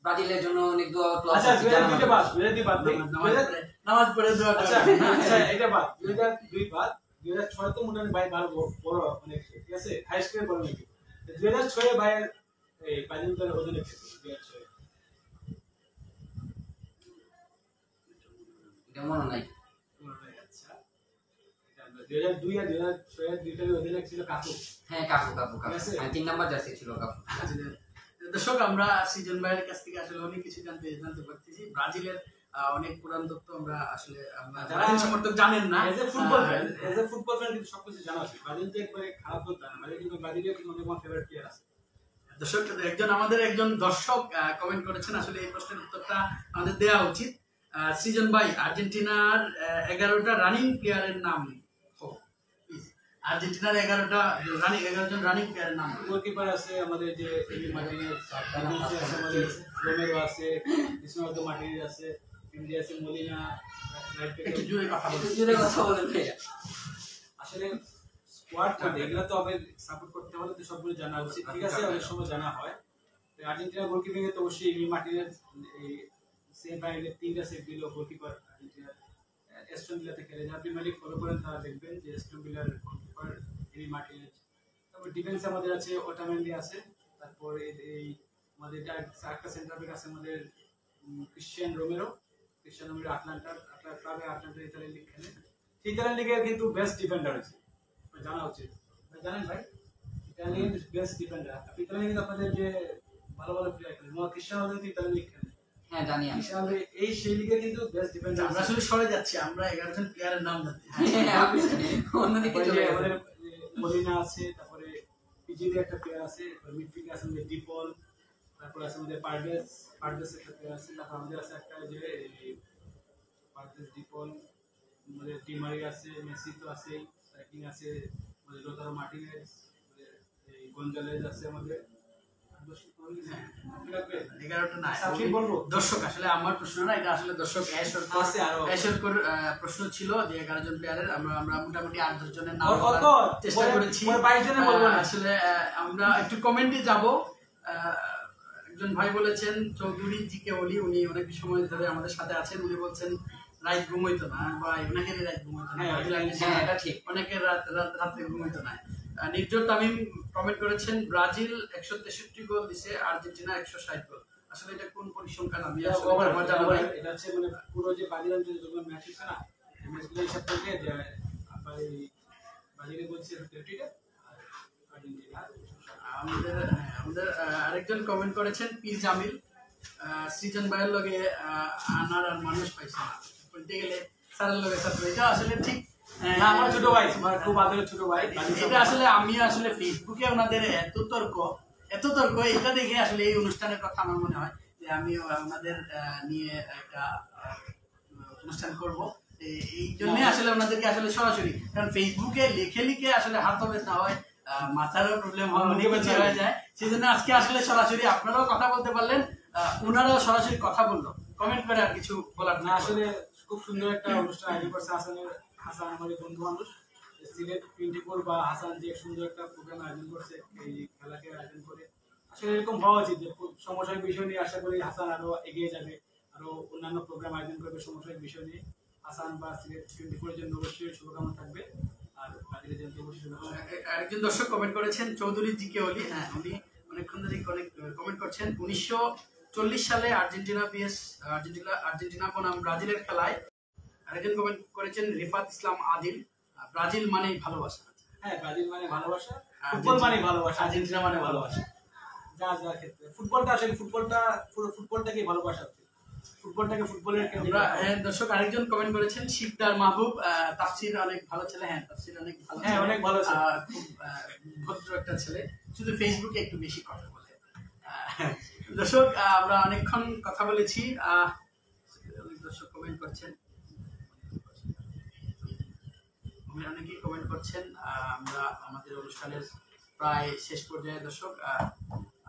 ব্রাজিলের জন্য অনেক দোয়া ক্লাস আচ্ছা 2002 বাদ 2002 বাদ দেই নামাজ পড়ে দোয়া আচ্ছা করবেন। আচ্ছা এটা বাদ 2002 বাদ 2006 তো মোটামুটি ভাই ভালো বড় অনেক ঠিক আছে হাই স্কুলে পড়ে নাকি 2006 এ ভাই এই ব্রাজিল দলের অধিনায়ক ছিল 2006 এটা মনে নাই। আচ্ছা 2002 আর 2006 এর দুইটারই অধিনায়ক ছিল কাকু হ্যাঁ, কাকু কাকু কাকু, ঠিক আছে। হ্যাঁ, 3 নাম্বার জার্সি ছিল কাকু। দর্শক, আমরা সৃজন ভাইয়ের কাছ থেকে আসলে অনেক কিছু জানতে পারতেছি। ব্রাজিলের অনেক পুরান তথ্য আমরা আসলে ব্রাজিল সমর্থক জানেন না। এজ এ ফুটবল ফ্যান কিন্তু সবকিছু জানা আছে ব্রাজিল তো একবারে খারাপ দল না মানে কিন্তু ব্রাজিলের কিন্তু অনেক ফেভারিট প্লেয়ার আছে। দর্শক, আমাদের একজন দর্শক কমেন্ট করেছেন, আসলে এই প্রশ্নের উত্তরটা আমাদের দেওয়া উচিত। সৃজন ভাই, আর্জেন্টিনার 11টা রানিং প্লেয়ারের নাম আর্জেন্টিনার 11 জন রানিং প্লেয়ারের নাম। গোলকিপার আছে আমাদের যে এমি মার্টিনেজ, আছে আমাদের রোমেরো আছে, ক্রিস্টিয়ানো মার্টিনেজ আছে, ইন্ডিয়া আছে মলিনা, রাইট ব্যাক একটু জোরে কথা বলুন। জোরে কথা বলেন ভাইয়া। আসলে স্কোয়াড কার্ড এগুলো তো হবে সাপোর্ট করতে হলে তো সবগুলো জানা উচিত ঠিক আছে অনেক সময় জানা হয়। তো আর্জেন্টিনা গোলকিপিং এ তো অবশ্যই এমি মার্টিনেজ এই সেমিফাইনালে 3টা সেভ দিল গোলকিপার আর্জেন্টিনা এস্টন ভিলাতে খেলে যারা প্রিমিয়ার লিগ ফলো করেন তারা দেখবেন যে এস্টন ভিলার গোলকিপার এমি মার্টিনেজ। তারপর ডিফেন্সে আমাদের আছে ওটামেন্ডি আছে, তারপর এই আমাদের একটা সেন্টার ব্যাক আছে আমাদের ক্রিশ্চিয়ানো রোমেরো আটলান্টা ক্লাবে আটলান্টা ইতালিয়ান লিগ খেলে। ইতালিয়ান লিগের কিন্তু বেস্ট ডিফেন্ডার আছে জানা উচিত, জানেন ভাই ইতালিয়ান বেস্ট ডিফেন্ডার। ইতালিয়ান লিগে আপনাদের যে ভালো ভালো প্লেয়ার খেলে ক্রিশ্চিয়ানো রোনালদো ইতালিয়ান লিগ খেলে, হ্যাঁ, জানি আমি। ক্রিশ্চিয়ানো এই সেই লিগে কিন্তু বেস্ট ডিফেন্ডার আমরা আসলে সরে যাচ্ছি, আমরা 11 জন প্লেয়ারের নাম জানতে চাই। হ্যাঁ, আপনি অন্যদিকে চলে গেছেন। আমাদের মলিনা আছে, তারপরে পিজিতে একটা প্লেয়ার আছে, মিডফিল্ডে আছে আমাদের ডিপল, তারপর আছে আমাদের পারভেজ একটা প্লেয়ার আছে, তারপর আমাদের আছে একটা যে পারভেজ ডিপল, আমাদের টিমারি আছে, মেসি তো আছে, স্ট্রাইকিং আছে আমাদের লোতারো মার্টিনেজ, এই গঞ্জালেজ আছে আমাদের। হ্যাঁ, 11টা না। সাফি বলবো দর্শক, আসলে আমার প্রশ্ন না, এটা আসলে দর্শক আছে আরো প্রশ্ন ছিল যে 11 জন প্লেয়ারের আমরা মোটামুটি 8-10 জনের নাম কত বলার চেষ্টা করেছি। 22 জনে বলবো না আসলে আমরা একটু কমেন্টে যাব। একজন ভাই বলেছেন চৌধুরী জিকে ওলি, উনি অনেক সময় ধরে আমাদের সাথে আছেন। উনি বলছেন রাত ঘুমাইতো না, ভাই অনেকেরই রাত ঘুমাইতো না, হ্যাঁ, এটা ঠিক। অনেকের রাত্রে ঘুমাইতো না। নির্জর তামিম কমেন্ট করেছেন ব্রাজিল 163 গোল দিছে, আর্জেন্টিনা 160 গোল। আসলে এটা কোন পরিসংখ্যান? আমি আসলে আমার জানা নাই। এটা হচ্ছে মানে পুরো যে ব্রাজিল যে যতগুলো ম্যাচ হচ্ছে না এই ম্যাচগুলো হিসাব করলে যে ব্রাজিলে বলছে 30টা আর আর্জেন্টিনা আমাদের আরেকজন কমেন্ট করেছেন পি জামিল, সৃজন ভাইয়ের লগে আনার আর মানুষ পাইছে না, বলতে গেলে স্যারের লগে ছাত্র। এটা আসলে ঠিক না, আমার ছোট ভাই, আমার খুব আদরের ছোট ভাই। এটা আসলে আমি আসলে ফেসবুকে ওনাদের এত তর্ক এটা দেখে আসলে এই অনুষ্ঠানের কথা আমার মনে হয় যে আমি ওনাদের নিয়ে একটা অনুষ্ঠান করব। এই জন্য আসলে ওনাদেরকে আসলে সরাসরি, কারণ ফেসবুকে লিখে আসলে হাত ব্যথা হয়, মাথারও প্রবলেম হয়, অনেক কিছু হয়ে যায়। সেই জন্য আজকে আসলে সরাসরি আপনারাও কথা বলতে পারলেন, ওনারাও সরাসরি কথা বললো, কমেন্ট করে আর কিছু বলার না। আসলে খুব সুন্দর একটা অনুষ্ঠান আয়োজন করছে হাসান আমাদের বন্ধু মানুষ সিলেট 24 বা হাসান যে সুন্দর একটা প্রোগ্রাম আয়োজন করছে এই খেলাকে আয়োজন করে। আসলে এরকম হওয়া উচিত যে সমসাময়িক বিষয় নিয়ে আশা করি হাসান আরো এগিয়ে যাবে, আরো অন্যান্য প্রোগ্রাম আয়োজন করবে সমসাময়িক বিষয় নিয়ে। হাসান বা সিলেট 24 এর জন্য অবশ্যই শুভকামনা থাকবে, আর ব্রাজিলের জন্য অবশ্যই শুভকামনা। একজন দর্শক কমেন্ট করেছেন চৌধুরী জিকে ওলি, হ্যাঁ উনি অনেকক্ষণ ধরে কমেন্ট করছেন। 1940 সালে আর্জেন্টিনা বনাম ব্রাজিলের খেলায়। আরেকজন কমেন্ট করেছেন রিফাত ইসলাম আদিল, ব্রাজিল মানেই ভালোবাসা। হ্যাঁ, ব্রাজিল মানে ভালোবাসা, ফুটবল মানে ভালোবাসা, আর্জেন্টিনা মানে ভালোবাসা। যা ক্ষেত্রে ফুটবলটা আসলে ফুটবলটাকে ভালোবাসা, ফুটবলটাকে ফুটবলের দর্শক আরেকজন কমেন্ট করেছেন শিকদার মাহবুব, তাফসির অনেক ভালো ছেলে। হ্যাঁ, তাফসির অনেক ভালো, অনেক ভালো ছেলে, খুব ভদ্র একটা ছেলে, শুধু ফেসবুকে একটু বেশি কথা বলে। দর্শক আমরা অনেকক্ষণ কথা বলেছি, অনেক দর্শক কমেন্ট করছেন, অনেকেই কমেন্ট করছেন। আমরা আমাদের অনুষ্ঠানের প্রায় শেষ পর্যায়ে দর্শক,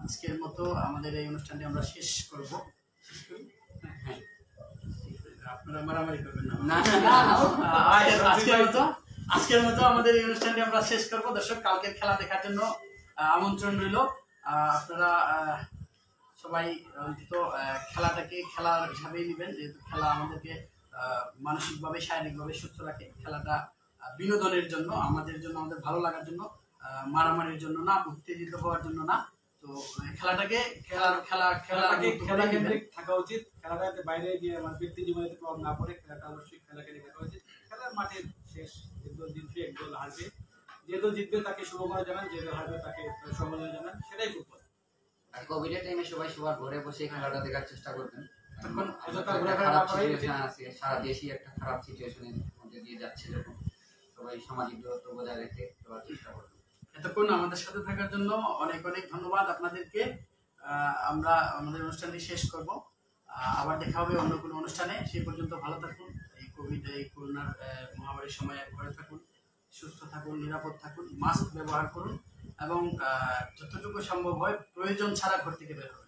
আজকের মতো আমাদের এই অনুষ্ঠানটি আমরা শেষ করব। শেষ করি? হ্যাঁ, আপনারা মারামারি করবেন না। না না না, আজকের মতো আমাদের এই অনুষ্ঠানটি আমরা শেষ করব। দর্শক, কালকের খেলা দেখার জন্য আমন্ত্রণ রইল। আপনারা সবাই অন্তত খেলাটাকে খেলার হিসাবেই নেবেন, যেহেতু খেলা আমাদেরকে মানসিকভাবে শারীরিকভাবে সুস্থ রাখে। খেলাটা বিনোদনের জন্য, আমাদের জন্য, আমাদের ভালো লাগার জন্য, মারামারির জন্য না, উত্তেজিত হওয়ার জন্য না। তো খেলাটাকে খেলা কেন্দ্রিক থাকা উচিত। খেলাটাতে বাইরে গিয়ে আমার ব্যক্তি জীবনে প্রভাব না পড়ে খেলাটা অবশ্যই খেলাকে দেখা উচিত। খেলার মাঠের শেষ, একদল জিতবে একদল হারবে, যে দল জিতবে তাকে শুভকামনা জানান, যে দল হারবে তাকে সমালোচনা জানান, সেটাই ফুটবল। আর কোভিডের টাইমে সবাই সবার ঘরে বসে খেলাটা দেখার চেষ্টা করবেন। তখন খারাপ সিচুয়েশন আছে, সারা দেশই একটা খারাপ সিচুয়েশনের মধ্যে দিয়ে যাচ্ছে, যখন সবাই সামাজিক দূরত্ব বজায় রেখে চলার চেষ্টা করবেন। এতক্ষণ আমাদের সাথে থাকার জন্য অনেক অনেক ধন্যবাদ আপনাদেরকে। আমরা আমাদের অনুষ্ঠানটি শেষ করব, আবার দেখা হবে অন্য কোনো অনুষ্ঠানে। সেই পর্যন্ত ভালো থাকুন। এই করোনার মহামারীর সময় ঘরে থাকুন, সুস্থ থাকুন, নিরাপদ থাকুন, মাস্ক ব্যবহার করুন এবং যতটুকু সম্ভব হয় প্রয়োজন ছাড়া ঘর থেকে বের হন।